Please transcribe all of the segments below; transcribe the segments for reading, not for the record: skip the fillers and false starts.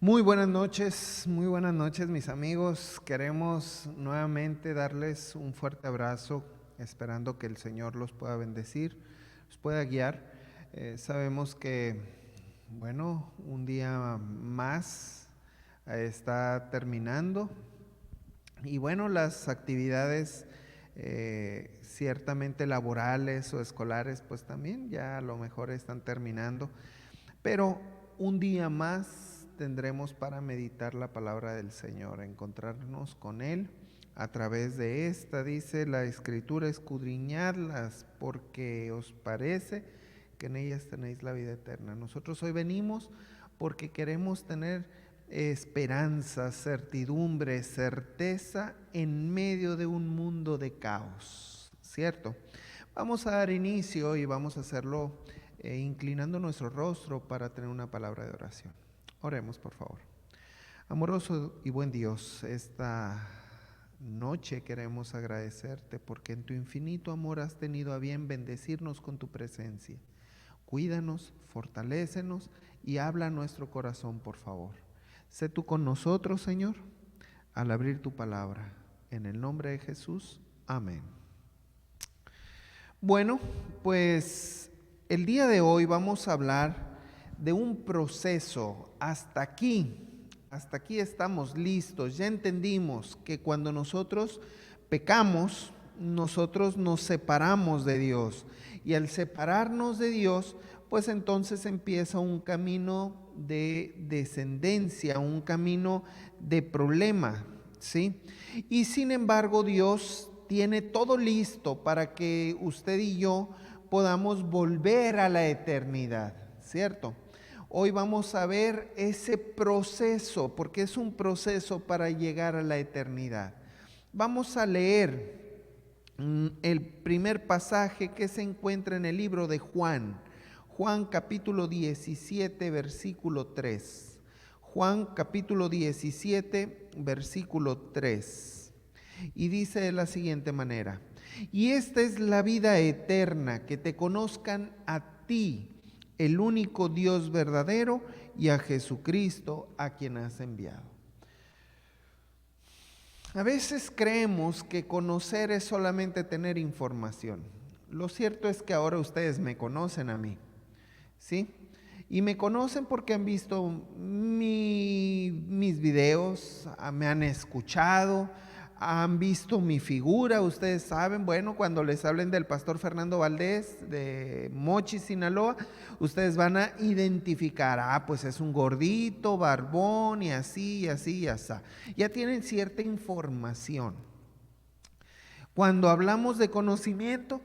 Muy buenas noches mis amigos. Queremos nuevamente darles un fuerte abrazo, esperando que el Señor los pueda bendecir, los pueda guiar. Sabemos que, un día más está terminando y las actividades ciertamente laborales o escolares pues también ya a lo mejor están terminando, pero un día más tendremos para meditar la palabra del Señor, encontrarnos con Él a través de esta. Dice la Escritura: escudriñadlas porque os parece que en ellas tenéis la vida eterna. Nosotros hoy venimos porque queremos tener esperanza, certidumbre, certeza en medio de un mundo de caos, ¿cierto? Vamos a dar inicio y vamos a hacerlo inclinando nuestro rostro para tener una palabra de oración. Oremos, por favor. Amoroso y buen Dios, esta noche queremos agradecerte porque en tu infinito amor has tenido a bien bendecirnos con tu presencia. Cuídanos, fortalécenos y habla a nuestro corazón, por favor. Sé tú con nosotros, Señor, al abrir tu palabra. En el nombre de Jesús, amén. Bueno, pues el día de hoy vamos a hablar de un proceso. Hasta aquí estamos listos. Ya entendimos que cuando nosotros pecamos, nosotros nos separamos de Dios. Y al separarnos de Dios, pues entonces empieza un camino de descendencia, un camino de problema, ¿sí? Y sin embargo, Dios tiene todo listo para que usted y yo podamos volver a la eternidad, ¿cierto? Hoy vamos a ver ese proceso, porque es un proceso para llegar a la eternidad. Vamos a leer el primer pasaje que se encuentra en el libro de Juan. Juan capítulo 17, versículo 3. Juan capítulo 17, versículo 3. Y dice de la siguiente manera: y esta es la vida eterna, que te conozcan a ti, el único Dios verdadero, y a Jesucristo, a quien has enviado. A veces creemos que conocer es solamente tener información. Lo cierto es que ahora ustedes me conocen a mí, ¿sí? Y me conocen porque han visto mis videos, me han escuchado, han visto mi figura. Ustedes saben, cuando les hablen del pastor Fernando Valdés de Mochi, Sinaloa, ustedes van a identificar, pues es un gordito, barbón y así, y así, y así. Ya tienen cierta información. Cuando hablamos de conocimiento,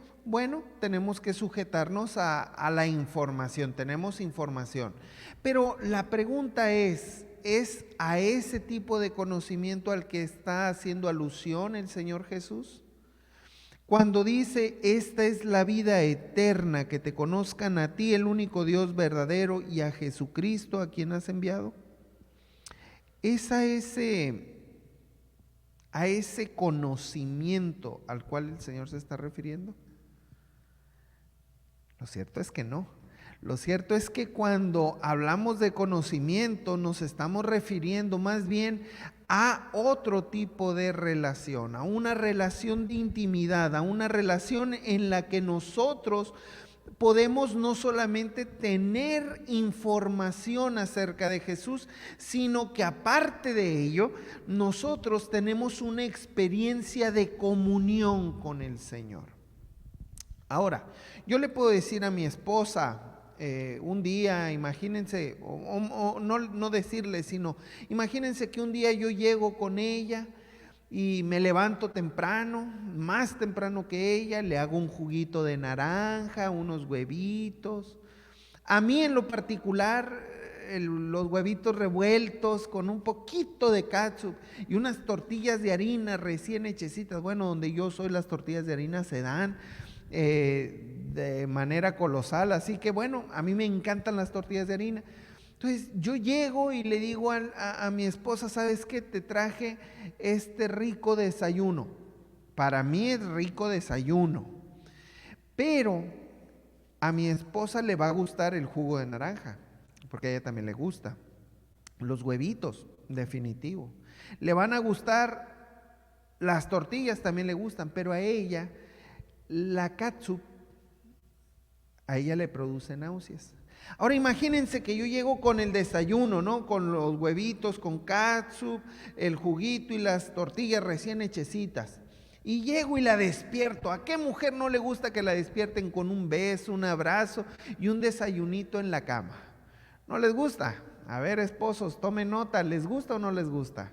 tenemos que sujetarnos a la información, tenemos información. Pero la pregunta ¿es a ese tipo de conocimiento al que está haciendo alusión el Señor Jesús? Cuando dice: esta es la vida eterna, que te conozcan a ti, el único Dios verdadero, y a Jesucristo, a quien has enviado. ¿Es a ese conocimiento al cual el Señor se está refiriendo? Lo cierto es que no. Lo cierto es que cuando hablamos de conocimiento nos estamos refiriendo más bien a otro tipo de relación, a una relación de intimidad, a una relación en la que nosotros podemos no solamente tener información acerca de Jesús, sino que aparte de ello, nosotros tenemos una experiencia de comunión con el Señor. Ahora, yo le puedo decir a mi esposa un día, imagínense, o no decirle, sino imagínense que un día yo llego con ella y me levanto temprano, más temprano que ella, le hago un juguito de naranja, unos huevitos. A mí en lo particular, los huevitos revueltos con un poquito de catsup y unas tortillas de harina recién hechecitas. Donde yo soy, las tortillas de harina se dan de manera colosal, así que a mí me encantan las tortillas de harina. Entonces yo llego y le digo a mi esposa: ¿sabes qué? Te traje este rico desayuno. Para mí es rico desayuno, pero a mi esposa le va a gustar el jugo de naranja, porque a ella también le gusta. Los huevitos, definitivo. Le van a gustar las tortillas, también le gustan, pero a ella la catsup, a ella le produce náuseas. Ahora imagínense que yo llego con el desayuno, ¿no? Con los huevitos, con catsup, el juguito y las tortillas recién hechecitas. Y llego y la despierto. ¿A qué mujer no le gusta que la despierten con un beso, un abrazo y un desayunito en la cama? ¿No les gusta? A ver, esposos, tomen nota, ¿les gusta o no les gusta?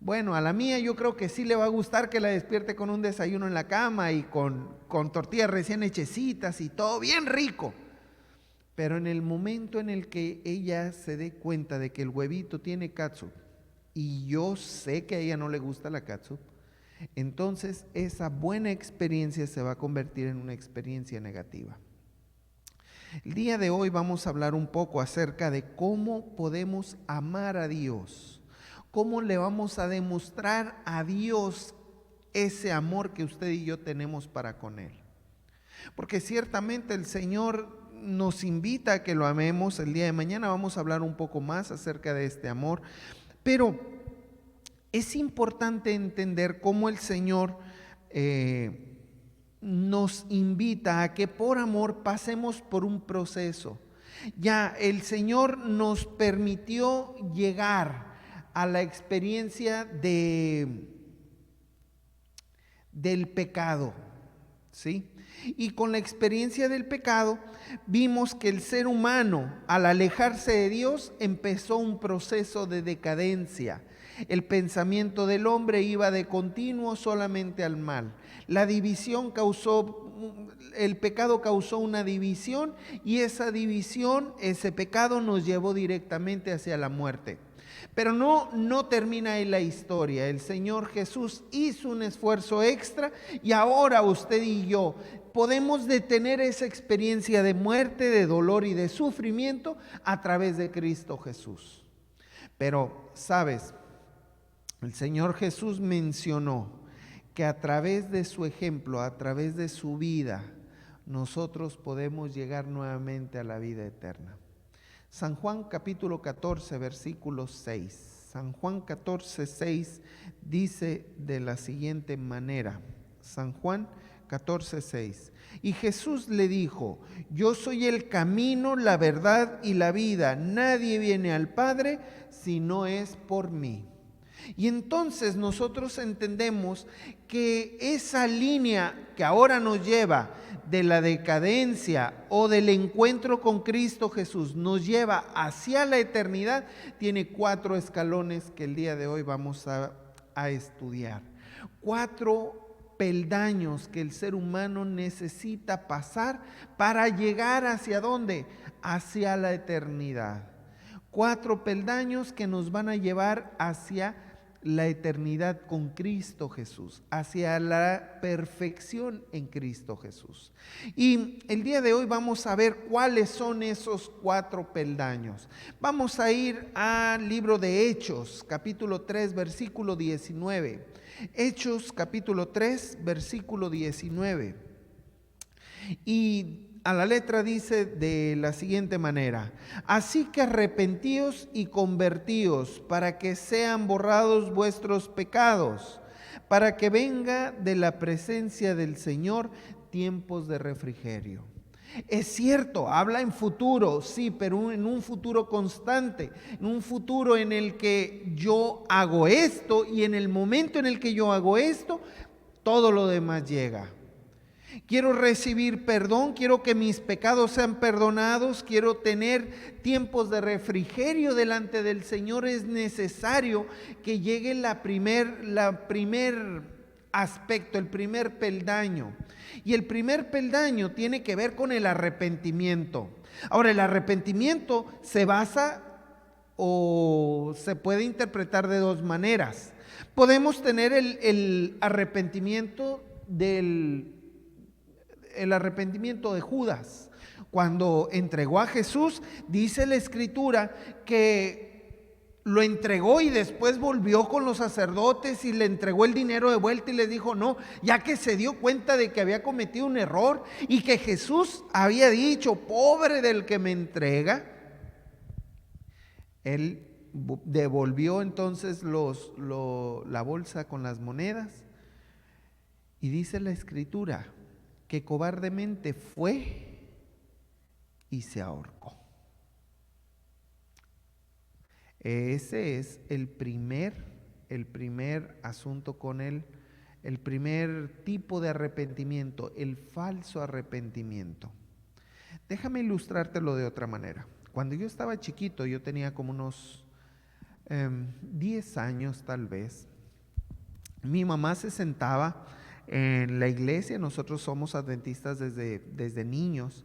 Bueno, a la mía yo creo que sí le va a gustar que la despierte con un desayuno en la cama y con tortillas recién hechecitas y todo bien rico. Pero en el momento en el que ella se dé cuenta de que el huevito tiene catsup y yo sé que a ella no le gusta la catsup, entonces esa buena experiencia se va a convertir en una experiencia negativa. El día de hoy vamos a hablar un poco acerca de cómo podemos amar a Dios, cómo le vamos a demostrar a Dios ese amor que usted y yo tenemos para con Él. Porque ciertamente el Señor nos invita a que lo amemos. El día de mañana vamos a hablar un poco más acerca de este amor, pero es importante entender cómo el Señor nos invita a que por amor pasemos por un proceso. Ya el Señor nos permitió llegar a la experiencia del pecado, ¿sí? Y con la experiencia del pecado vimos que el ser humano, al alejarse de Dios, empezó un proceso de decadencia. El pensamiento del hombre iba de continuo solamente al mal. La división el pecado causó una división y esa división, ese pecado nos llevó directamente hacia la muerte. Pero no termina ahí la historia. El Señor Jesús hizo un esfuerzo extra y ahora usted y yo podemos detener esa experiencia de muerte, de dolor y de sufrimiento a través de Cristo Jesús. Pero, ¿sabes? El Señor Jesús mencionó que a través de su ejemplo, a través de su vida, nosotros podemos llegar nuevamente a la vida eterna. San Juan capítulo 14, versículo 6. San Juan 14, 6 dice de la siguiente manera. San Juan 14, 6. Y Jesús le dijo: yo soy el camino, la verdad y la vida. Nadie viene al Padre si no es por mí. Y entonces nosotros entendemos que esa línea que ahora nos lleva de la decadencia o del encuentro con Cristo Jesús, nos lleva hacia la eternidad, tiene 4 escalones que el día de hoy vamos a estudiar. 4 peldaños que el ser humano necesita pasar para llegar ¿hacia dónde? Hacia la eternidad. 4 peldaños que nos van a llevar hacia la eternidad con Cristo Jesús, hacia la perfección en Cristo Jesús. Y el día de hoy vamos a ver cuáles son esos 4 peldaños. Vamos a ir al libro de Hechos, capítulo 3, versículo 19. Hechos, capítulo 3, versículo 19. Y a la letra dice de la siguiente manera: así que arrepentíos y convertíos para que sean borrados vuestros pecados, para que venga de la presencia del Señor tiempos de refrigerio. Es cierto, habla en futuro, sí, pero en un futuro constante, en un futuro en el que yo hago esto y en el momento en el que yo hago esto, todo lo demás llega. Quiero recibir perdón, quiero que mis pecados sean perdonados, quiero tener tiempos de refrigerio delante del Señor. Es necesario que llegue el primer aspecto, el primer peldaño. Y el primer peldaño tiene que ver con el arrepentimiento. Ahora, el arrepentimiento se basa o se puede interpretar de 2 maneras. Podemos tener el arrepentimiento el arrepentimiento de Judas. Cuando entregó a Jesús, dice la Escritura que lo entregó y después volvió con los sacerdotes y le entregó el dinero de vuelta y les dijo no, ya que se dio cuenta de que había cometido un error y que Jesús había dicho: pobre del que me entrega. Él devolvió entonces la bolsa con las monedas y dice la Escritura que cobardemente fue y se ahorcó. Ese es el primer asunto con él, el primer tipo de arrepentimiento, el falso arrepentimiento. Déjame ilustrártelo de otra manera. Cuando yo estaba chiquito, yo tenía como unos 10 años tal vez, mi mamá se sentaba en la iglesia, nosotros somos adventistas desde niños,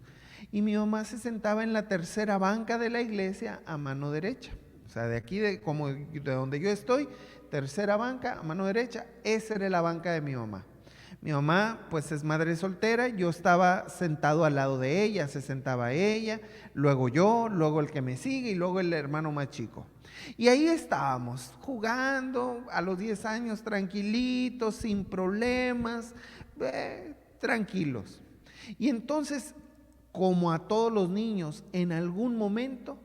y mi mamá se sentaba en la tercera banca de la iglesia a mano derecha. O sea, de aquí, de donde yo estoy, tercera banca a mano derecha, esa era la banca de mi mamá. Mi mamá pues es madre soltera, yo estaba sentado al lado de ella, se sentaba ella, luego yo, luego el que me sigue y luego el hermano más chico. Y ahí estábamos jugando a los 10 años tranquilitos, sin problemas, tranquilos. Y entonces, como a todos los niños, en algún momento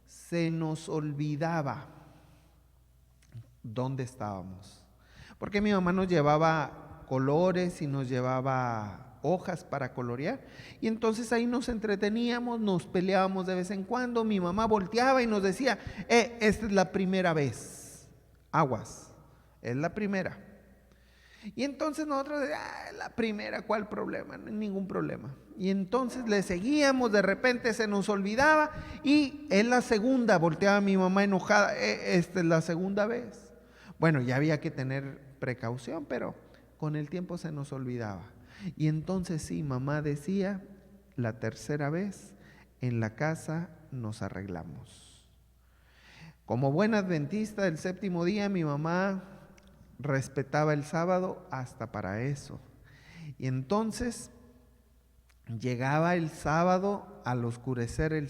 se nos olvidaba dónde estábamos. Porque mi mamá nos llevaba colores y nos llevaba hojas para colorear, y entonces ahí nos entreteníamos, nos peleábamos de vez en cuando. Mi mamá volteaba y nos decía, esta es la primera vez, aguas, es la primera. Y entonces nosotros, la primera, ¿cuál problema? No hay ningún problema. Y entonces le seguíamos, de repente se nos olvidaba y es la segunda, volteaba mi mamá enojada, esta es la segunda vez. Bueno, ya había que tener precaución, pero con el tiempo se nos olvidaba. Y entonces sí, mamá decía, la tercera vez en la casa nos arreglamos. Como buena adventista del séptimo día, mi mamá respetaba el sábado hasta para eso. Y entonces llegaba el sábado al oscurecer el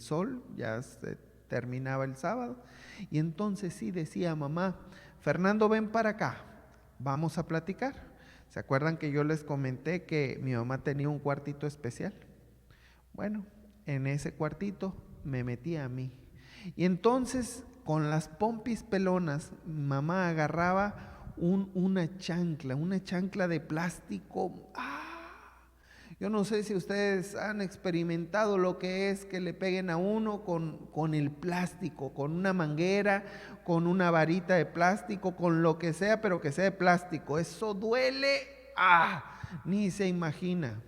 sol, ya se terminaba el sábado, y entonces sí decía mamá, Fernando, ven para acá, vamos a platicar. ¿Se acuerdan que yo les comenté que mi mamá tenía un cuartito especial? Bueno, en ese cuartito me metía a mí. Y entonces, con las pompis pelonas, mamá agarraba una chancla de plástico. Yo no sé si ustedes han experimentado lo que es que le peguen a uno con el plástico, con una manguera, con una varita de plástico, con lo que sea, pero que sea de plástico. Eso duele, ni se imagina.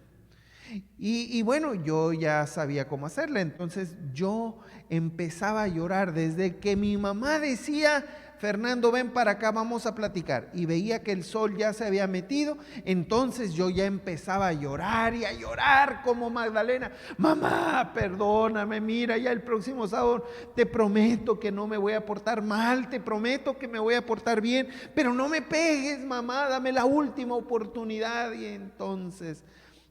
Y bueno, yo ya sabía cómo hacerle, entonces yo empezaba a llorar desde que mi mamá decía, Fernando, ven para acá, vamos a platicar, y veía que el sol ya se había metido. Entonces yo ya empezaba a llorar y a llorar como Magdalena. Mamá, perdóname, mira, ya el próximo sábado te prometo que no me voy a portar mal, te prometo que me voy a portar bien, pero no me pegues, mamá, dame la última oportunidad. Y entonces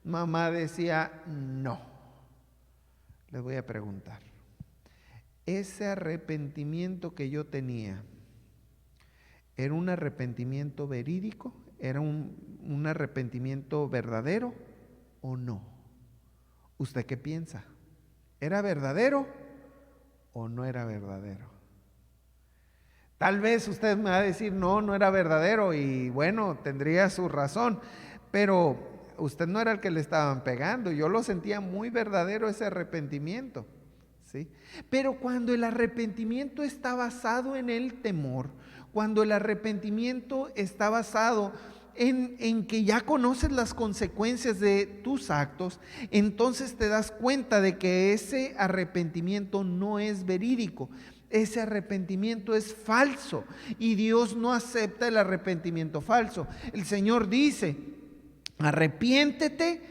mamá decía, no. Les voy a preguntar, ese arrepentimiento que yo tenía, ¿era un arrepentimiento verídico? ¿Era un arrepentimiento verdadero o no? ¿Usted qué piensa? ¿Era verdadero o no era verdadero? Tal vez usted me va a decir, no era verdadero, y bueno, tendría su razón, pero usted no era el que le estaban pegando. Yo lo sentía muy verdadero ese arrepentimiento, ¿sí? Pero cuando el arrepentimiento está basado en el temor, cuando el arrepentimiento está basado en que ya conoces las consecuencias de tus actos, entonces te das cuenta de que ese arrepentimiento no es verídico. Ese arrepentimiento es falso y Dios no acepta el arrepentimiento falso. El Señor dice, arrepiéntete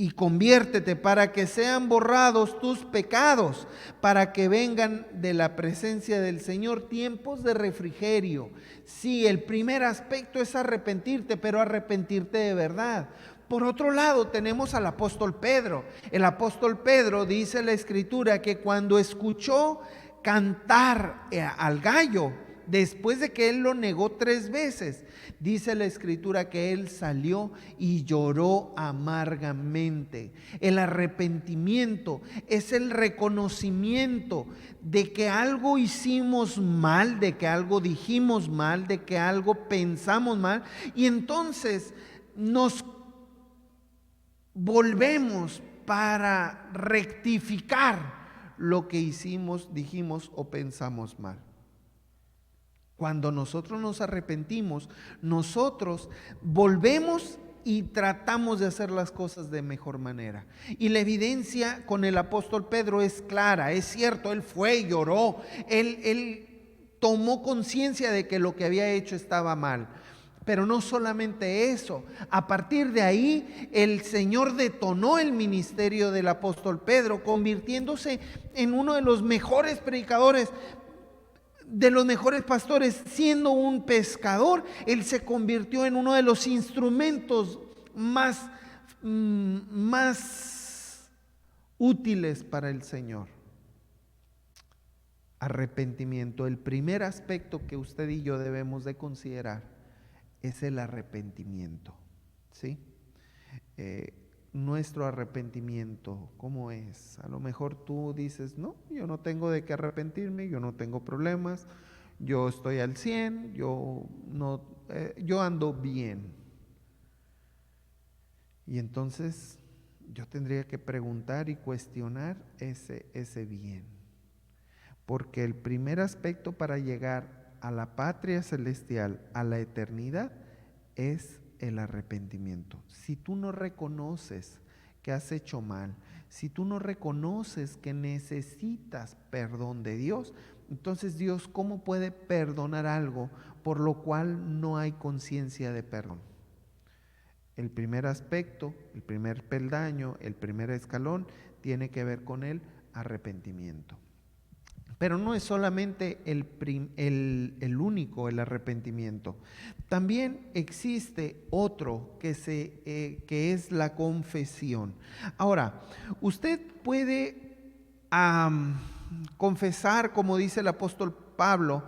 y conviértete para que sean borrados tus pecados, para que vengan de la presencia del Señor tiempos de refrigerio. Sí, el primer aspecto es arrepentirte, pero arrepentirte de verdad. Por otro lado, tenemos al apóstol Pedro. El apóstol Pedro, dice la Escritura, que cuando escuchó cantar al gallo, después de que él lo negó 3 veces, dice la Escritura que él salió y lloró amargamente. El arrepentimiento es el reconocimiento de que algo hicimos mal, de que algo dijimos mal, de que algo pensamos mal, y entonces nos volvemos para rectificar lo que hicimos, dijimos o pensamos mal. Cuando nosotros nos arrepentimos, nosotros volvemos y tratamos de hacer las cosas de mejor manera. Y la evidencia con el apóstol Pedro es clara, es cierto, él fue y lloró, él tomó conciencia de que lo que había hecho estaba mal. Pero no solamente eso, a partir de ahí el Señor detonó el ministerio del apóstol Pedro, convirtiéndose en uno de los mejores predicadores, de los mejores pastores. Siendo un pescador, él se convirtió en uno de los instrumentos más útiles para el Señor. Arrepentimiento. El primer aspecto que usted y yo debemos de considerar es el arrepentimiento, ¿sí? Nuestro arrepentimiento, ¿cómo es? A lo mejor tú dices, no, yo no tengo de qué arrepentirme, yo no tengo problemas, yo estoy al 100, yo ando bien. Y entonces yo tendría que preguntar y cuestionar ese bien. Porque el primer aspecto para llegar a la patria celestial, a la eternidad, es el arrepentimiento. Si tú no reconoces que has hecho mal, si tú no reconoces que necesitas perdón de Dios, entonces Dios, ¿cómo puede perdonar algo por lo cual no hay conciencia de perdón? El primer aspecto, el primer peldaño, el primer escalón tiene que ver con el arrepentimiento. Pero no es solamente el único, el arrepentimiento. También existe otro que es la confesión. Ahora, usted puede confesar, como dice el apóstol Pablo,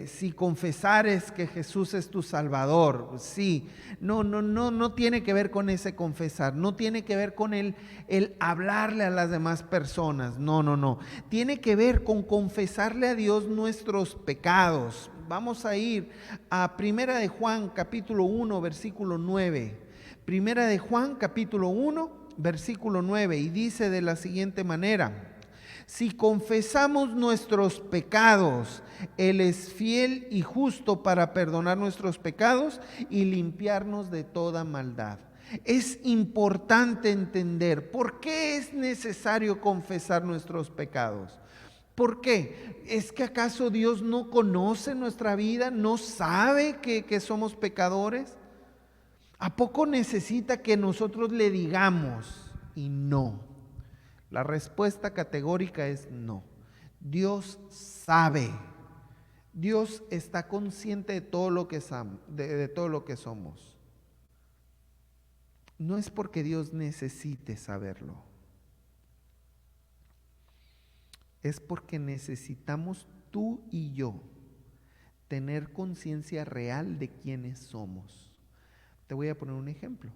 si confesares que Jesús es tu Salvador. Sí, no tiene que ver con ese confesar, no tiene que ver con el hablarle a las demás personas, no, tiene que ver con confesarle a Dios nuestros pecados. Vamos a ir a Primera de Juan capítulo 1 versículo 9. Primera de Juan capítulo 1 versículo 9, y dice de la siguiente manera: si confesamos nuestros pecados, Él es fiel y justo para perdonar nuestros pecados y limpiarnos de toda maldad. Es importante entender por qué es necesario confesar nuestros pecados. ¿Por qué? ¿Es que acaso Dios no conoce nuestra vida? ¿No sabe que somos pecadores? ¿A poco necesita que nosotros le digamos? Y no. La respuesta categórica es no. Dios sabe. Dios está consciente de todo lo que somos. No es porque Dios necesite saberlo. Es porque necesitamos tú y yo tener conciencia real de quiénes somos. Te voy a poner un ejemplo.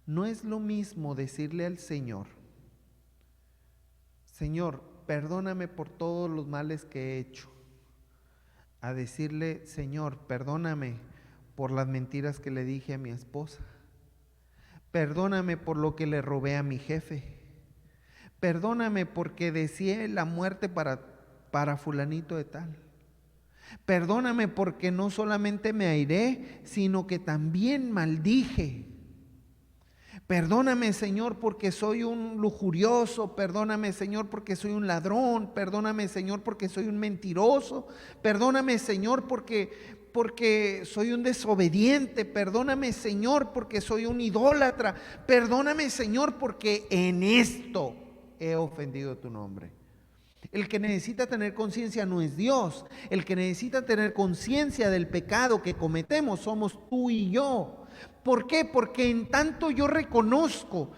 No es lo mismo decirle al Señor: Señor, perdóname por todos los males que he hecho, a decirle: Señor, perdóname por las mentiras que le dije a mi esposa, perdóname por lo que le robé a mi jefe, perdóname porque deseé la muerte para fulanito de tal, perdóname porque no solamente me airé, sino que también maldije. Perdóname, Señor, porque soy un lujurioso. Perdóname, Señor, porque soy un ladrón. Perdóname, Señor, porque soy un mentiroso. Perdóname, Señor, porque soy un desobediente. Perdóname, Señor, porque soy un idólatra. Perdóname, Señor, porque en esto he ofendido tu nombre. El que necesita tener conciencia no es Dios. El que necesita tener conciencia del pecado que cometemos somos tú y yo. ¿Por qué? Porque en tanto yo reconozco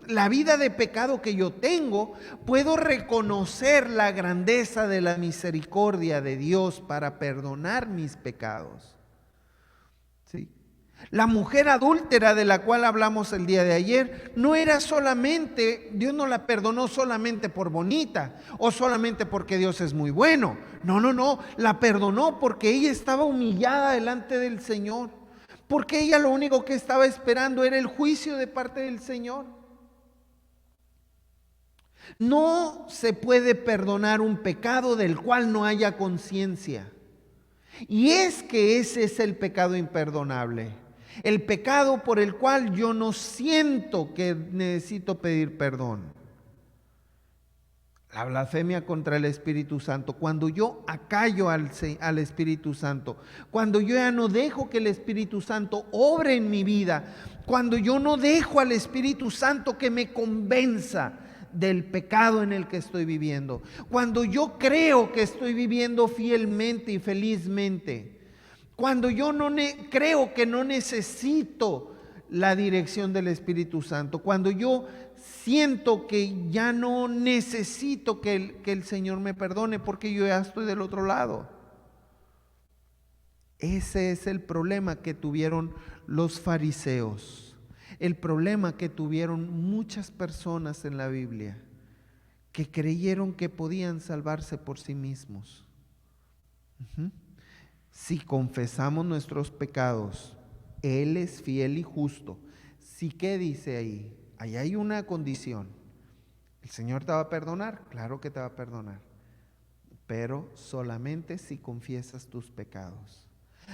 la vida de pecado que yo tengo, puedo reconocer la grandeza de la misericordia de Dios para perdonar mis pecados. ¿Sí? La mujer adúltera de la cual hablamos el día de ayer, no era solamente, Dios no la perdonó solamente por bonita o solamente porque Dios es muy bueno. No, la perdonó porque ella estaba humillada delante del Señor, porque ella lo único que estaba esperando era el juicio de parte del Señor. No se puede perdonar un pecado del cual no haya conciencia. Y es que ese es el pecado imperdonable. El pecado por el cual yo no siento que necesito pedir perdón. La blasfemia contra el Espíritu Santo. Cuando yo acallo al Espíritu Santo. Cuando yo ya no dejo que el Espíritu Santo obre en mi vida. Cuando yo no dejo al Espíritu Santo que me convenza del pecado en el que estoy viviendo. Cuando yo creo que estoy viviendo fielmente y felizmente. Cuando yo creo que no necesito la dirección del Espíritu Santo. Cuando yo siento que ya no necesito que el Señor me perdone porque yo ya estoy del otro lado. Ese es el problema que tuvieron los fariseos. El problema que tuvieron muchas personas en la Biblia, que creyeron que podían salvarse por sí mismos. Si confesamos nuestros pecados, Él es fiel y justo. ¿Sí qué dice ahí? Ahí hay una condición. ¿El Señor te va a perdonar? Claro que te va a perdonar, pero solamente si confiesas tus pecados.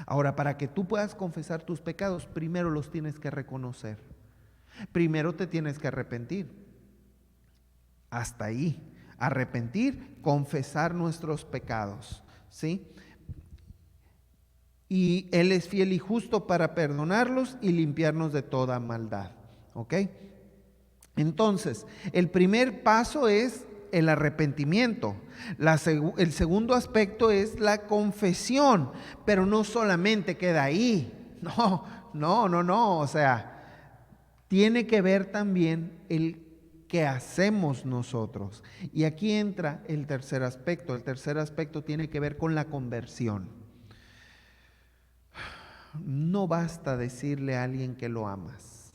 Ahora, para que tú puedas confesar tus pecados, primero los tienes que reconocer. Primero te tienes que arrepentir. Hasta ahí. Arrepentir, confesar nuestros pecados. ¿Sí? Y Él es fiel y justo para perdonarlos y limpiarnos de toda maldad. ¿Ok? Entonces, el primer paso es el arrepentimiento. El segundo aspecto es la confesión, pero no solamente queda ahí. No. O sea, tiene que ver también el que hacemos nosotros. Y aquí entra el tercer aspecto. El tercer aspecto tiene que ver con la conversión. No basta decirle a alguien que lo amas.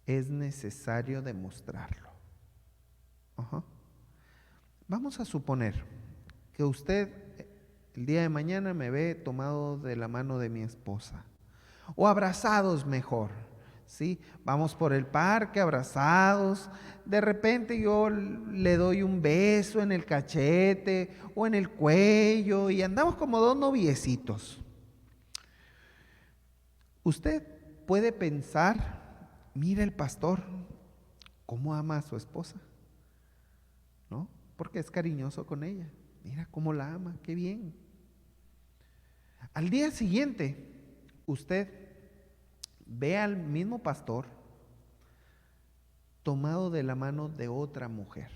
Es necesario demostrarlo. Vamos a suponer que usted el día de mañana me ve tomado de la mano de mi esposa, o abrazados mejor, ¿sí? Vamos por el parque abrazados, de repente yo le doy un beso en el cachete o en el cuello y andamos como dos noviecitos. Usted puede pensar, mira el pastor, cómo ama a su esposa, ¿no? Porque es cariñoso con ella. Mira cómo la ama, qué bien. Al día siguiente, usted ve al mismo pastor tomado de la mano de otra mujer.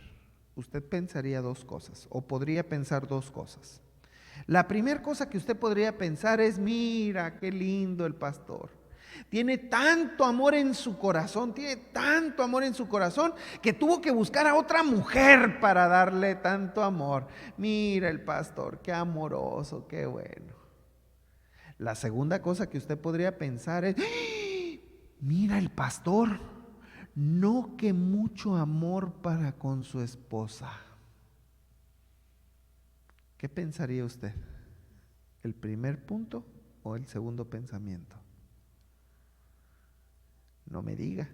Usted pensaría dos cosas, o podría pensar dos cosas. La primera cosa que usted podría pensar es, mira qué lindo el pastor. Tiene tanto amor en su corazón, que tuvo que buscar a otra mujer para darle tanto amor. Mira el pastor, qué amoroso, qué bueno. La segunda cosa que usted podría pensar es, mira el pastor, no que mucho amor para con su esposa. ¿Qué pensaría usted? ¿El primer punto o el segundo pensamiento? No me diga,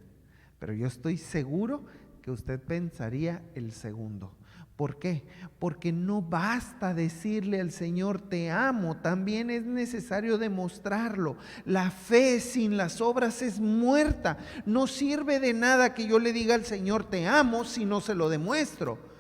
pero yo estoy seguro que usted pensaría el segundo. ¿Por qué? Porque no basta decirle al Señor te amo, también es necesario demostrarlo. La fe sin las obras es muerta. No sirve de nada que yo le diga al Señor te amo si no se lo demuestro.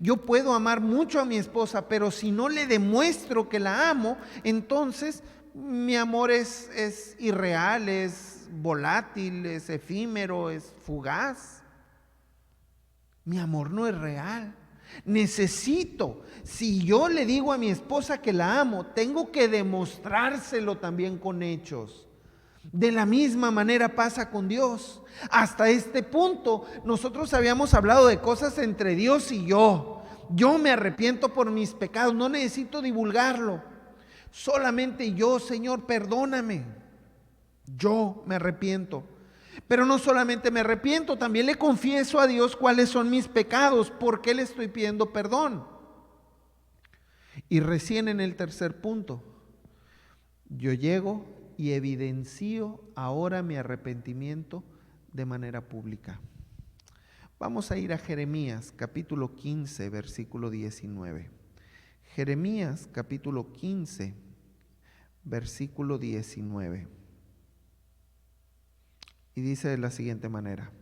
Yo puedo amar mucho a mi esposa, pero si no le demuestro que la amo, entonces mi amor es irreal, es volátil, es efímero, es fugaz. Mi amor no es real. Necesito, si yo le digo a mi esposa que la amo, tengo que demostrárselo también con hechos. De la misma manera pasa con Dios. Hasta este punto nosotros habíamos hablado de cosas entre Dios y yo. Yo me arrepiento por mis pecados, no necesito divulgarlo. Solamente yo, Señor, perdóname. Yo me arrepiento. Pero no solamente me arrepiento, también le confieso a Dios cuáles son mis pecados, por qué le estoy pidiendo perdón. Y recién en el tercer punto, yo llego y evidencio ahora mi arrepentimiento de manera pública. Vamos a ir a Jeremías capítulo 15, versículo 19. Jeremías capítulo 15, versículo 19. Y dice de la siguiente manera: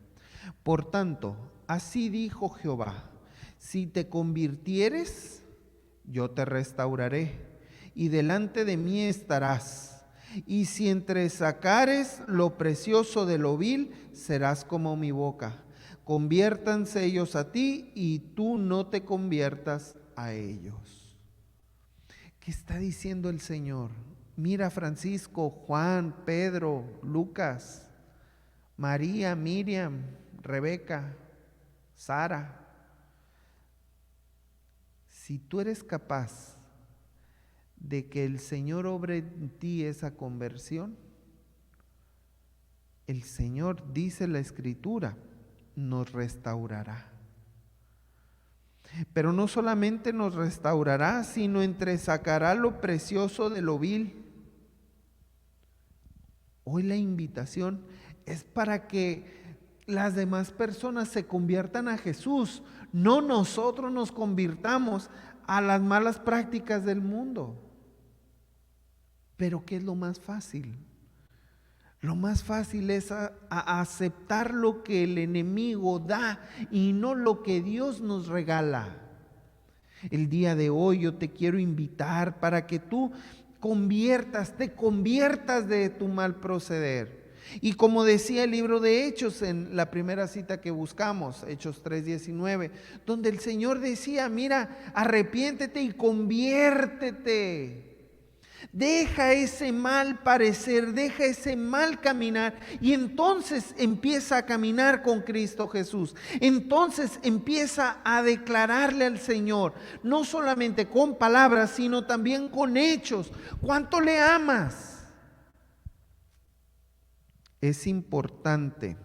por tanto, así dijo Jehová, si te convirtieres, yo te restauraré, y delante de mí estarás. Y si entresacares lo precioso de lo vil, serás como mi boca. Conviértanse ellos a ti, y tú no te conviertas a ellos. ¿Qué está diciendo el Señor? Mira, Francisco, Juan, Pedro, Lucas, María, Miriam, Rebeca, Sara. Si tú eres capaz de que el Señor obre en ti esa conversión, el Señor, dice la Escritura, nos restaurará. Pero no solamente nos restaurará, sino entresacará lo precioso de lo vil. Hoy la invitación es para que las demás personas se conviertan a Jesús, no nosotros nos convirtamos a las malas prácticas del mundo. Pero ¿qué es lo más fácil? Lo más fácil es aceptar lo que el enemigo da y no lo que Dios nos regala. El día de hoy yo te quiero invitar para que tú te conviertas de tu mal proceder. Y como decía el libro de Hechos en la primera cita que buscamos, Hechos 3:19, donde el Señor decía, mira, arrepiéntete y conviértete. Deja ese mal parecer, deja ese mal caminar y entonces empieza a caminar con Cristo Jesús. Entonces empieza a declararle al Señor, no solamente con palabras, sino también con hechos. ¿Cuánto le amas? Es importante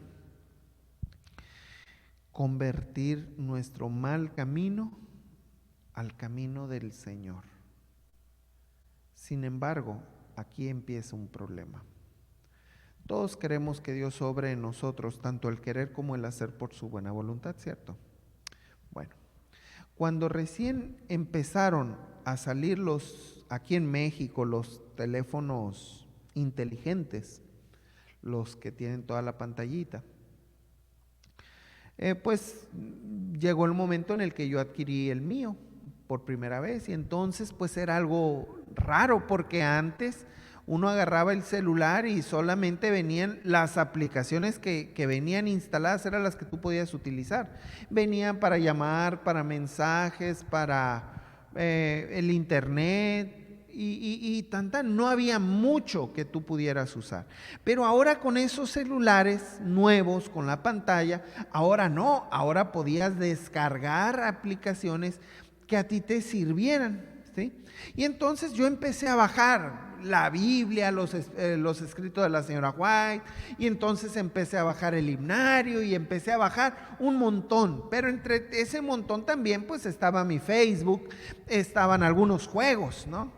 convertir nuestro mal camino al camino del Señor. Sin embargo, aquí empieza un problema. Todos queremos que Dios obre en nosotros, tanto el querer como el hacer por su buena voluntad, ¿cierto? Bueno, cuando recién empezaron a salir aquí en México, los teléfonos inteligentes, los que tienen toda la pantallita, pues llegó el momento en el que yo adquirí el mío por primera vez y entonces pues era algo raro porque antes uno agarraba el celular y solamente venían las aplicaciones que venían instaladas, eran las que tú podías utilizar. Venían para llamar, para mensajes, para el internet y no había mucho que tú pudieras usar. Pero ahora con esos celulares nuevos, con la pantalla, ahora no, ahora podías descargar aplicaciones que a ti te sirvieran, ¿sí? Y entonces yo empecé a bajar la Biblia, los escritos de la señora White, y entonces empecé a bajar el himnario y empecé a bajar un montón, pero entre ese montón también pues estaba mi Facebook, estaban algunos juegos, ¿no?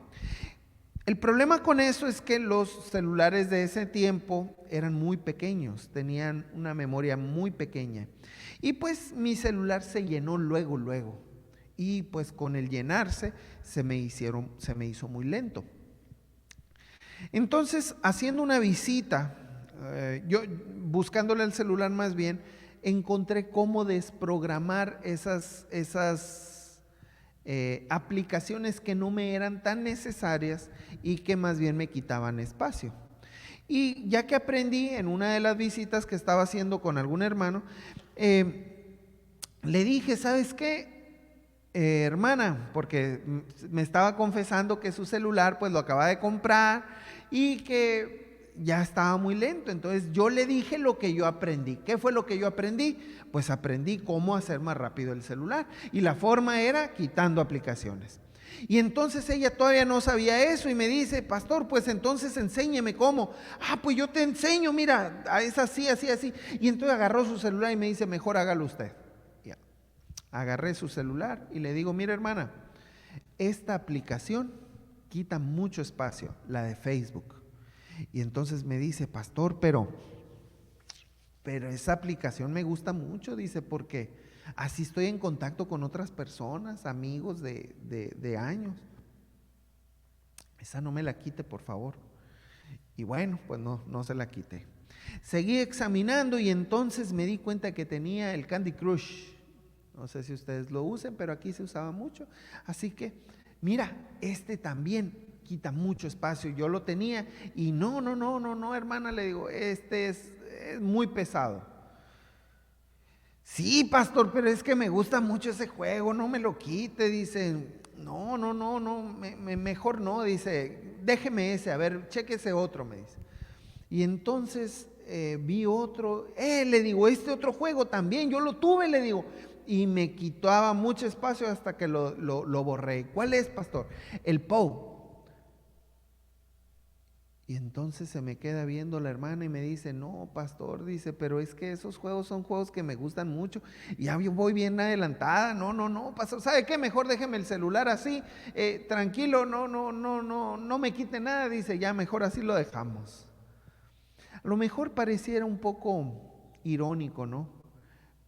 El problema con eso es que los celulares de ese tiempo eran muy pequeños, tenían una memoria muy pequeña, y pues mi celular se llenó luego. Y pues con el llenarse se me hizo muy lento. Entonces, haciendo una visita, yo buscándole el celular más bien, encontré cómo desprogramar esas aplicaciones que no me eran tan necesarias y que más bien me quitaban espacio. Y ya que aprendí en una de las visitas que estaba haciendo con algún hermano, le dije, ¿sabes qué? Hermana, porque me estaba confesando que su celular pues lo acaba de comprar y que ya estaba muy lento. Entonces yo le dije lo que yo aprendí. ¿Qué fue lo que yo aprendí? Pues aprendí cómo hacer más rápido el celular. Y la forma era quitando aplicaciones. Y entonces ella todavía no sabía eso y me dice, pastor, pues entonces enséñeme cómo. Pues yo te enseño, mira, es así, así, así. Y entonces agarró su celular y me dice, mejor hágalo usted. Ya. Agarré su celular y le digo, mira hermana, esta aplicación quita mucho espacio, la de Facebook. Y entonces me dice, pastor, pero esa aplicación me gusta mucho, dice, porque así estoy en contacto con otras personas, amigos de años. Esa no me la quite, por favor. Y bueno, pues no se la quité. Seguí examinando y entonces me di cuenta que tenía el Candy Crush. No sé si ustedes lo usen, pero aquí se usaba mucho. Así que, mira, este también quita mucho espacio. Yo lo tenía y no, hermana, le digo, este es muy pesado. Sí, pastor, pero es que me gusta mucho ese juego, no me lo quite, dice. No, mejor no, dice, déjeme ese, a ver, cheque otro, me dice. Y entonces vi otro, le digo, este otro juego también, yo lo tuve, le digo, y me quitaba mucho espacio hasta que lo borré. ¿Cuál es, pastor? El POW. Y entonces se me queda viendo la hermana y me dice, no, pastor, dice, pero es que esos juegos son juegos que me gustan mucho. Y ya yo voy bien adelantada, no, pastor, ¿sabe qué? Mejor déjeme el celular así, tranquilo, no me quite nada, dice, ya mejor así lo dejamos. A lo mejor pareciera un poco irónico, ¿no?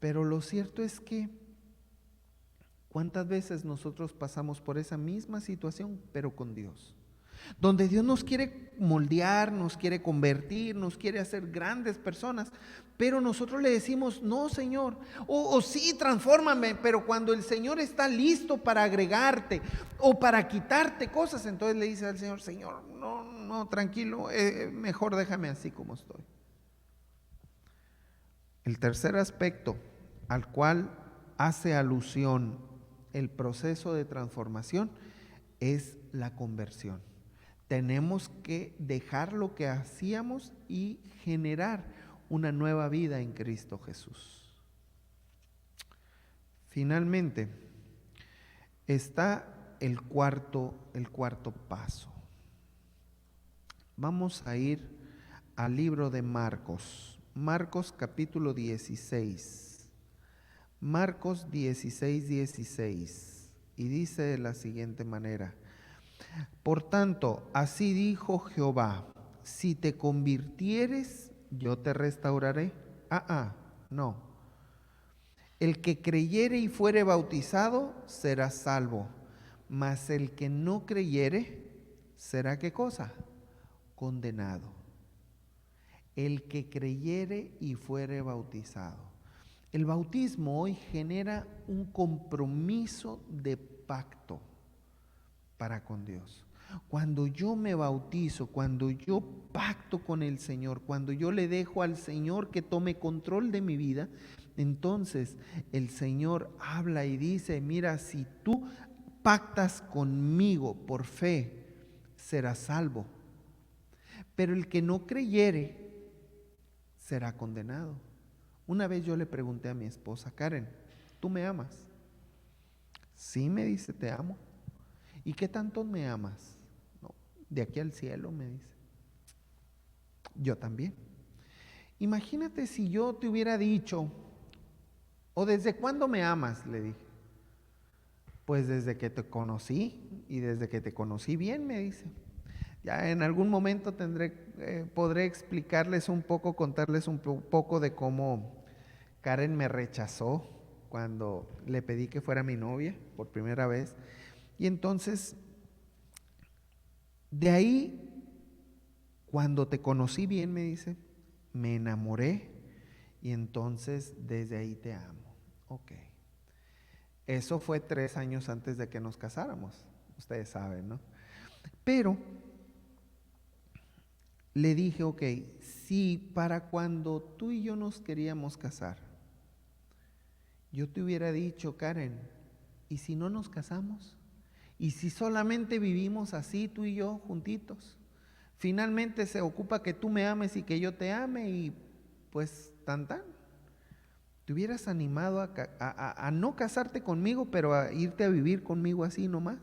Pero lo cierto es que ¿cuántas veces nosotros pasamos por esa misma situación, pero con Dios? Donde Dios nos quiere moldear, nos quiere convertir, nos quiere hacer grandes personas, pero nosotros le decimos, no, Señor, o sí, transfórmame, pero cuando el Señor está listo para agregarte o para quitarte cosas, entonces le dice al Señor, Señor, no, tranquilo, mejor déjame así como estoy. El tercer aspecto al cual hace alusión el proceso de transformación es la conversión. Tenemos que dejar lo que hacíamos y generar una nueva vida en Cristo Jesús. Finalmente, está el cuarto paso. Vamos a ir al libro de Marcos. Marcos capítulo 16. Marcos 16. Y dice de la siguiente manera: por tanto, así dijo Jehová, si te convirtieres, yo te restauraré. No. El que creyere y fuere bautizado será salvo, mas el que no creyere será ¿qué cosa? Condenado. El que creyere y fuere bautizado. El bautismo hoy genera un compromiso de pacto para con Dios. Cuando yo me bautizo, cuando yo pacto con el Señor, cuando yo le dejo al Señor que tome control de mi vida, entonces el Señor habla y dice, mira, si tú pactas conmigo por fe, serás salvo. Pero el que no creyere, será condenado. Una vez yo le pregunté a mi esposa, Karen, ¿tú me amas? Sí, me dice, te amo. ¿Y qué tanto me amas? No, de aquí al cielo, me dice. Yo también. Imagínate si yo te hubiera dicho, ¿o desde cuándo me amas? Le dije. Pues desde que te conocí, y desde que te conocí bien, me dice. Ya en algún momento podré explicarles un poco, contarles un poco de cómo Karen me rechazó cuando le pedí que fuera mi novia por primera vez. Y entonces, de ahí, cuando te conocí bien, me dice, me enamoré y entonces desde ahí te amo. Ok. Eso fue 3 años antes de que nos casáramos, ustedes saben, ¿no? Pero le dije, ok, si para cuando tú y yo nos queríamos casar, yo te hubiera dicho, Karen, ¿y si no nos casamos? ¿Y si solamente vivimos así tú y yo juntitos? Finalmente se ocupa que tú me ames y que yo te ame y pues tan. ¿Te hubieras animado a no casarte conmigo, pero a irte a vivir conmigo así nomás?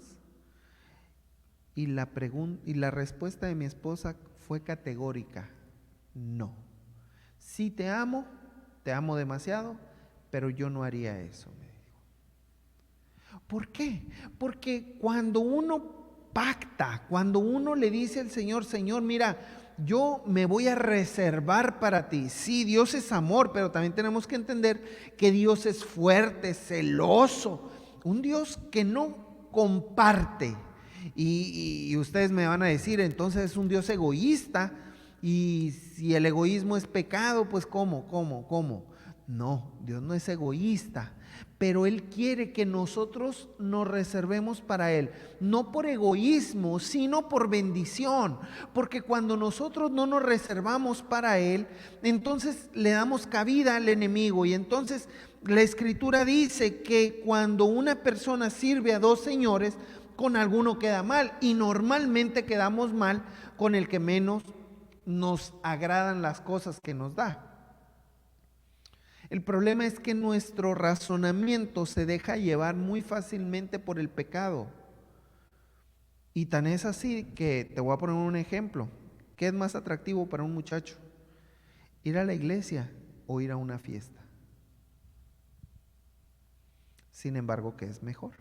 Y la respuesta de mi esposa fue categórica: no. Sí te amo demasiado, pero yo no haría eso, me dijo. ¿Por qué? Porque cuando uno pacta, cuando uno le dice al Señor, Señor, mira, yo me voy a reservar para ti. Sí, Dios es amor, pero también tenemos que entender que Dios es fuerte, celoso, un Dios que no comparte. Y ustedes me van a decir, entonces es un Dios egoísta, y si el egoísmo es pecado, pues ¿cómo? No, Dios no es egoísta, pero Él quiere que nosotros nos reservemos para Él, no por egoísmo, sino por bendición, porque cuando nosotros no nos reservamos para Él, entonces le damos cabida al enemigo, y entonces la Escritura dice que cuando una persona sirve a dos señores, con alguno queda mal, y normalmente quedamos mal con el que menos nos agradan las cosas que nos da. El problema es que nuestro razonamiento se deja llevar muy fácilmente por el pecado. Y tan es así que te voy a poner un ejemplo. ¿Qué es más atractivo para un muchacho? ¿Ir a la iglesia o ir a una fiesta? Sin embargo, ¿qué es mejor?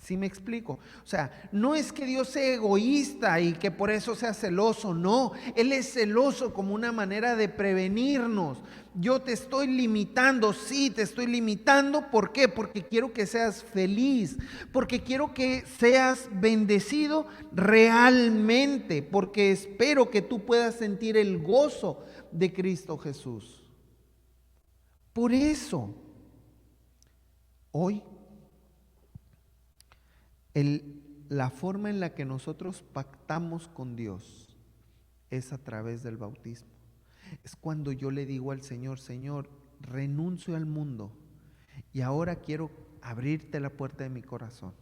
¿Sí me explico? O sea, no es que Dios sea egoísta y que por eso sea celoso, no. Él es celoso como una manera de prevenirnos. Yo te estoy limitando, sí, te estoy limitando. ¿Por qué? Porque quiero que seas feliz, porque quiero que seas bendecido realmente, porque espero que tú puedas sentir el gozo de Cristo Jesús. Por eso, hoy, la forma en la que nosotros pactamos con Dios es a través del bautismo. Es cuando yo le digo al Señor, Señor, renuncio al mundo y ahora quiero abrirte la puerta de mi corazón.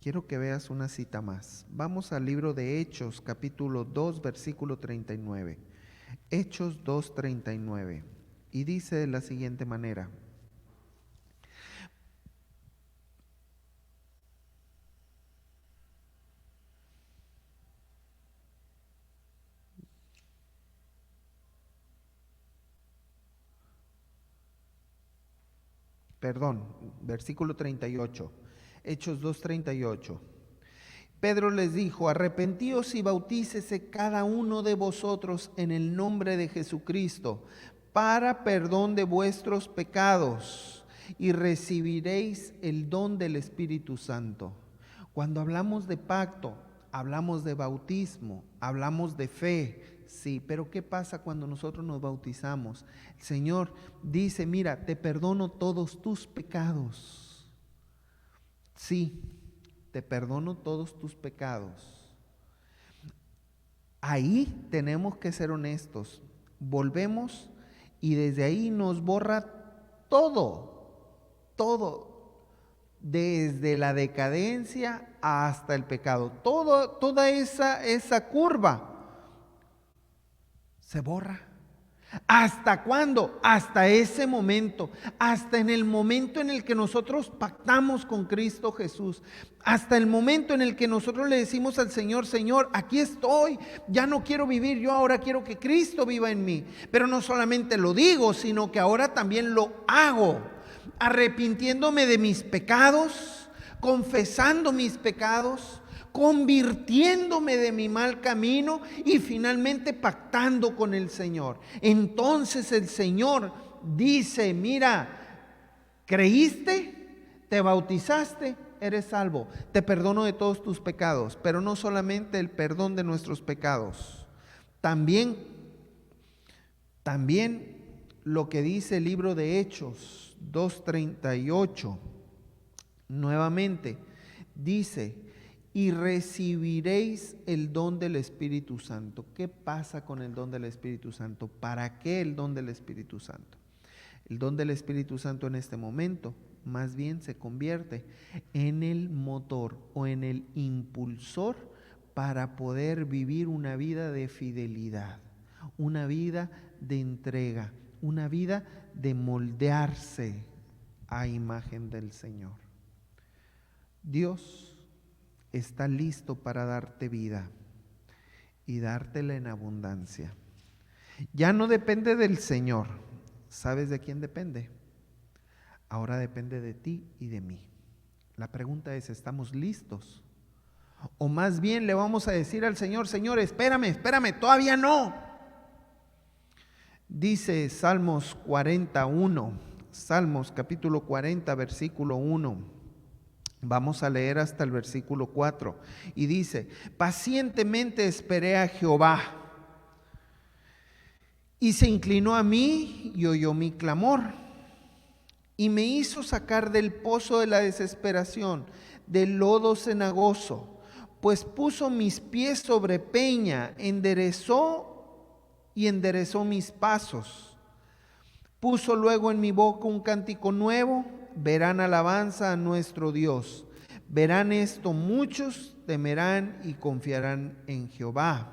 Quiero que veas una cita más. Vamos al libro de Hechos, capítulo 2, versículo 39. Hechos 2:39. Y dice de la siguiente manera: versículo 38, Hechos 2:38. Pedro les dijo: arrepentíos y bautícese cada uno de vosotros en el nombre de Jesucristo para perdón de vuestros pecados y recibiréis el don del Espíritu Santo. Cuando hablamos de pacto, hablamos de bautismo, hablamos de fe. Sí, pero ¿qué pasa cuando nosotros nos bautizamos? El Señor dice: mira, te perdono todos tus pecados. Sí, te perdono todos tus pecados. Ahí tenemos que ser honestos. Volvemos y desde ahí nos borra todo, desde la decadencia hasta el pecado. Toda esa curva se borra. ¿Hasta cuándo? Hasta ese momento, hasta en el momento en el que nosotros pactamos con Cristo Jesús, hasta el momento en el que nosotros le decimos al Señor: Señor, aquí estoy, ya no quiero vivir yo, ahora quiero que Cristo viva en mí. Pero no solamente lo digo, sino que ahora también lo hago, arrepintiéndome de mis pecados, confesando mis pecados, convirtiéndome de mi mal camino y finalmente pactando con el Señor. Entonces el Señor dice: mira, ¿creíste? ¿Te bautizaste? Eres salvo. Te perdono de todos tus pecados. Pero no solamente el perdón de nuestros pecados, también lo que dice el libro de Hechos 2:38, nuevamente dice: y recibiréis el don del Espíritu Santo. ¿Qué pasa con el don del Espíritu Santo? ¿Para qué el don del Espíritu Santo? El don del Espíritu Santo en este momento más bien se convierte en el motor o en el impulsor para poder vivir una vida de fidelidad, una vida de entrega, una vida de moldearse a imagen del Señor. Dios está listo para darte vida y dártela en abundancia. Ya no depende del Señor. ¿Sabes de quién depende? Ahora depende de ti y de mí. La pregunta es, ¿estamos listos? O más bien le vamos a decir al Señor, Señor, espérame, todavía no. Dice Salmos 41, Salmos capítulo 40, versículo 1. Vamos a leer hasta el versículo 4. Y dice, pacientemente esperé a Jehová, y se inclinó a mí y oyó mi clamor, y me hizo sacar del pozo de la desesperación, del lodo cenagoso, pues puso mis pies sobre peña, enderezó mis pasos. Puso luego en mi boca un cántico nuevo, verán alabanza a nuestro Dios. Verán esto muchos, temerán y confiarán en Jehová.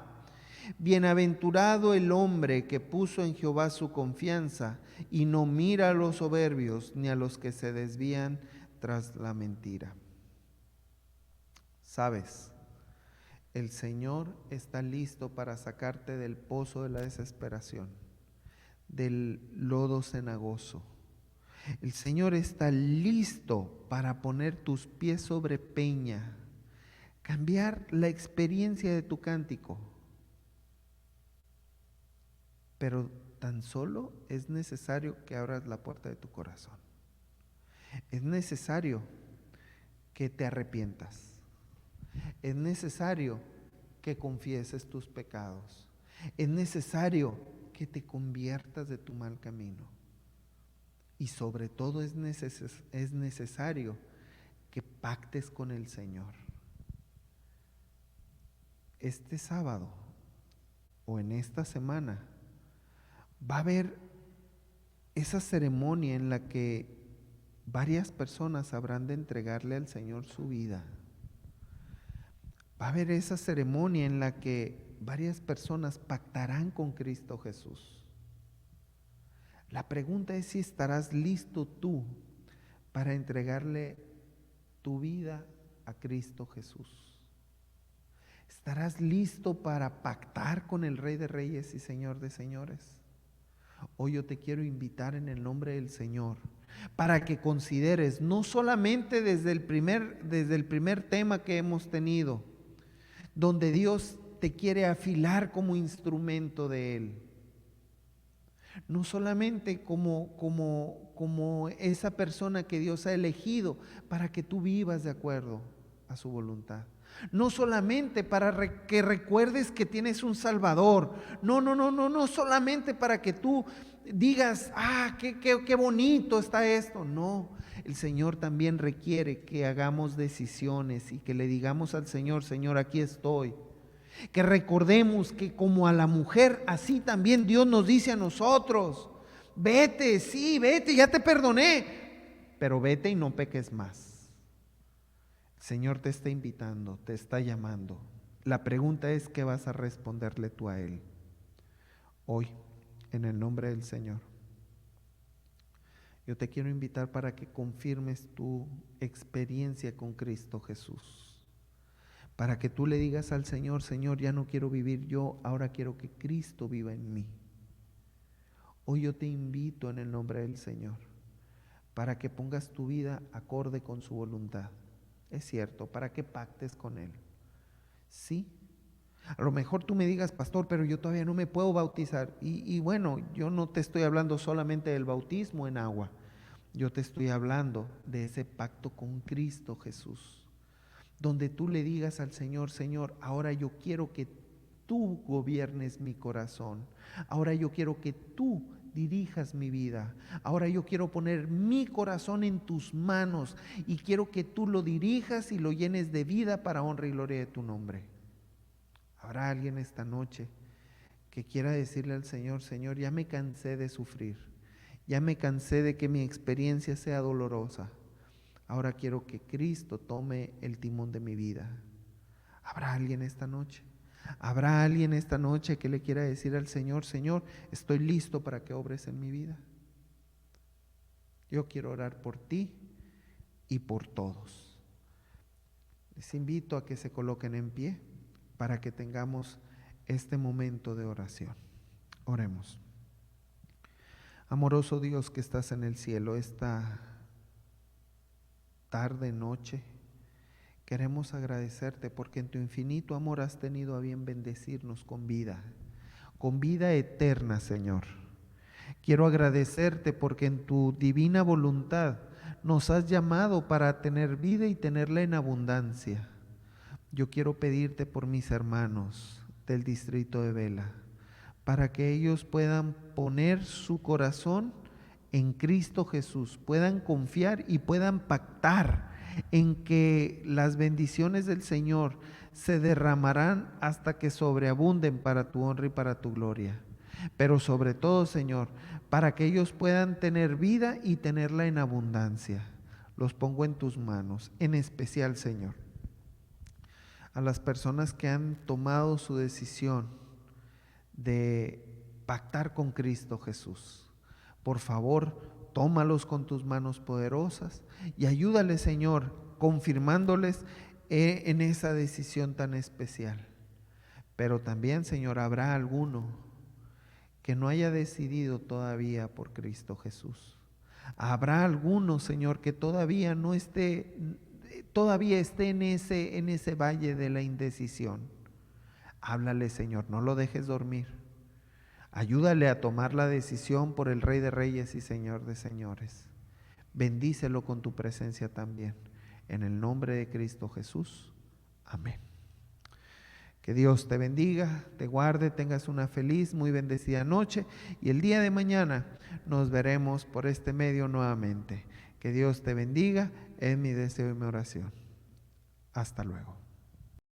Bienaventurado el hombre que puso en Jehová su confianza y no mira a los soberbios ni a los que se desvían tras la mentira. ¿Sabes? El Señor está listo para sacarte del pozo de la desesperación, del lodo cenagoso. El Señor está listo para poner tus pies sobre peña, cambiar la experiencia de tu cántico. Pero tan solo es necesario que abras la puerta de tu corazón. Es necesario que te arrepientas. Es necesario que confieses tus pecados. Es necesario que te conviertas de tu mal camino. Y sobre todo es necesario que pactes con el Señor. Este sábado o en esta semana va a haber esa ceremonia en la que varias personas habrán de entregarle al Señor su vida. Va a haber esa ceremonia en la que varias personas pactarán con Cristo Jesús. La pregunta es si estarás listo tú para entregarle tu vida a Cristo Jesús. ¿Estarás listo para pactar con el Rey de Reyes y Señor de Señores? Hoy yo te quiero invitar en el nombre del Señor para que consideres, no solamente desde el primer tema que hemos tenido, donde Dios te quiere afilar como instrumento de Él, no solamente como esa persona que Dios ha elegido para que tú vivas de acuerdo a su voluntad. No solamente para que recuerdes que tienes un Salvador. No solamente para que tú digas, qué bonito está esto. No, el Señor también requiere que hagamos decisiones y que le digamos al Señor, Señor, aquí estoy. Que recordemos que como a la mujer, así también Dios nos dice a nosotros, vete, sí, vete, ya te perdoné, pero vete y no peques más. El Señor te está invitando, te está llamando. La pregunta es, ¿qué vas a responderle tú a Él? Hoy, en el nombre del Señor, yo te quiero invitar para que confirmes tu experiencia con Cristo Jesús. Para que tú le digas al Señor, Señor, ya no quiero vivir yo, ahora quiero que Cristo viva en mí. Hoy yo te invito en el nombre del Señor, para que pongas tu vida acorde con su voluntad. Es cierto, para que pactes con Él. Sí. A lo mejor tú me digas, pastor, pero yo todavía no me puedo bautizar. Y bueno, yo no te estoy hablando solamente del bautismo en agua. Yo te estoy hablando de ese pacto con Cristo Jesús, donde tú le digas al Señor, Señor, ahora yo quiero que tú gobiernes mi corazón. Ahora yo quiero que tú dirijas mi vida. Ahora yo quiero poner mi corazón en tus manos y quiero que tú lo dirijas y lo llenes de vida para honra y gloria de tu nombre. Habrá alguien esta noche que quiera decirle al Señor, Señor, ya me cansé de sufrir, ya me cansé de que mi experiencia sea dolorosa. Ahora quiero que Cristo tome el timón de mi vida. ¿Habrá alguien esta noche? ¿Habrá alguien esta noche que le quiera decir al Señor, Señor, estoy listo para que obres en mi vida? Yo quiero orar por ti y por todos. Les invito a que se coloquen en pie para que tengamos este momento de oración. Oremos. Amoroso Dios que estás en el cielo, esta tarde, noche, queremos agradecerte porque en tu infinito amor has tenido a bien bendecirnos con vida eterna, Señor. Quiero agradecerte porque en tu divina voluntad nos has llamado para tener vida y tenerla en abundancia. Yo quiero pedirte por mis hermanos del distrito de Vela, para que ellos puedan poner su corazón en Cristo Jesús, puedan confiar y puedan pactar en que las bendiciones del Señor se derramarán hasta que sobreabunden para tu honra y para tu gloria. Pero sobre todo, Señor, para que ellos puedan tener vida y tenerla en abundancia. Los pongo en tus manos, en especial, Señor, a las personas que han tomado su decisión de pactar con Cristo Jesús. Por favor, tómalos con tus manos poderosas y ayúdales, Señor, confirmándoles en esa decisión tan especial. Pero también, Señor, habrá alguno que no haya decidido todavía por Cristo Jesús. Habrá alguno, Señor, que todavía no esté, todavía esté en ese valle de la indecisión. Háblale, Señor, no lo dejes dormir. Ayúdale a tomar la decisión por el Rey de Reyes y Señor de Señores. Bendícelo con tu presencia también. En el nombre de Cristo Jesús. Amén. Que Dios te bendiga, te guarde, tengas una feliz, muy bendecida noche y el día de mañana nos veremos por este medio nuevamente. Que Dios te bendiga, es mi deseo y mi oración. Hasta luego.